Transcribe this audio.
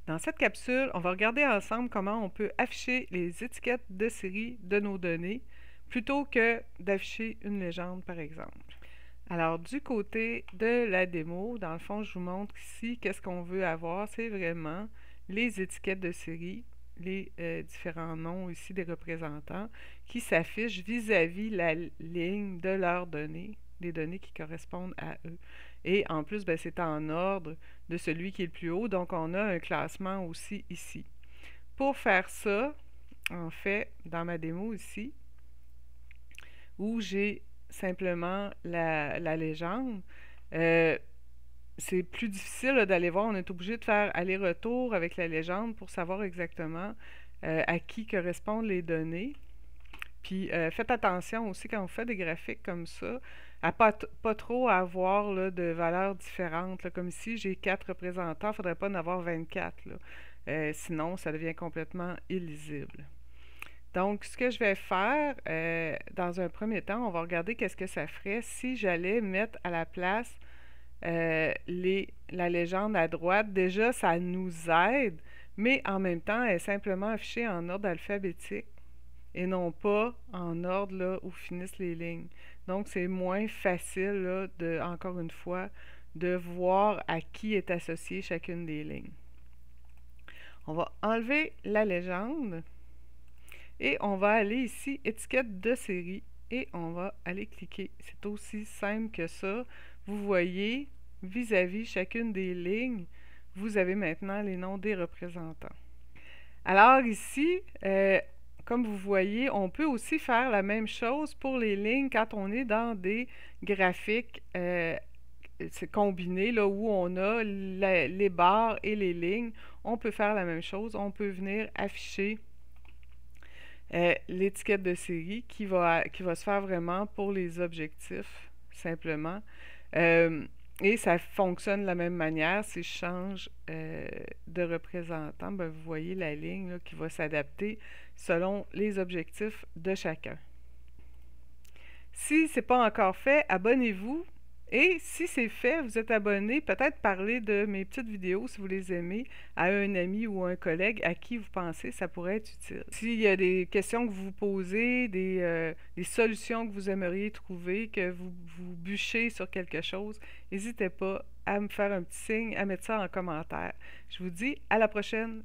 Dans cette capsule, on va regarder ensemble comment on peut afficher les étiquettes de série de nos données plutôt que d'afficher une légende, par exemple. Alors, du côté de la démo, dans le fond, je vous montre ici qu'est-ce qu'on veut avoir. C'est vraiment les étiquettes de série, les différents noms ici des représentants qui s'affichent vis-à-vis la ligne de leurs données, des données qui correspondent à eux. Et en plus, ben, c'est en ordre de celui qui est le plus haut, donc on a un classement aussi ici. Pour faire ça, en fait, dans ma démo ici, où j'ai simplement la légende, c'est plus difficile d'aller voir. On est obligé de faire aller-retour avec la légende pour savoir exactement à qui correspondent les données. Puis faites attention aussi quand vous faites des graphiques comme ça, à pas trop avoir là, de valeurs différentes. Là. Comme ici, j'ai 4 représentants, il ne faudrait pas en avoir 24. Là. Sinon, ça devient complètement illisible. Donc, ce que je vais faire, dans un premier temps, on va regarder qu'est-ce que ça ferait si j'allais mettre à la place la légende à droite. Déjà, ça nous aide, mais en même temps, elle est simplement affichée en ordre alphabétique et non pas en ordre là, où finissent les lignes. Donc, c'est moins facile, là, encore une fois, de voir à qui est associée chacune des lignes. On va enlever la légende et on va aller ici, étiquette de série, et on va aller cliquer. C'est aussi simple que ça. Vous voyez, vis-à-vis chacune des lignes, vous avez maintenant les noms des représentants. Alors ici, comme vous voyez, on peut aussi faire la même chose pour les lignes quand on est dans des graphiques combinés, là où on a les barres et les lignes. On peut faire la même chose. On peut venir afficher l'étiquette de série qui va se faire vraiment pour les objectifs, simplement. Et ça fonctionne de la même manière. Si je change de représentant, ben, vous voyez la ligne là, qui va s'adapter selon les objectifs de chacun. Si ce n'est pas encore fait, abonnez-vous. Et si c'est fait, vous êtes abonné, peut-être parler de mes petites vidéos, si vous les aimez, à un ami ou un collègue à qui vous pensez ça pourrait être utile. S'il y a des questions que vous vous posez, des solutions que vous aimeriez trouver, que vous bûchez sur quelque chose, n'hésitez pas à me faire un petit signe, à mettre ça en commentaire. Je vous dis à la prochaine!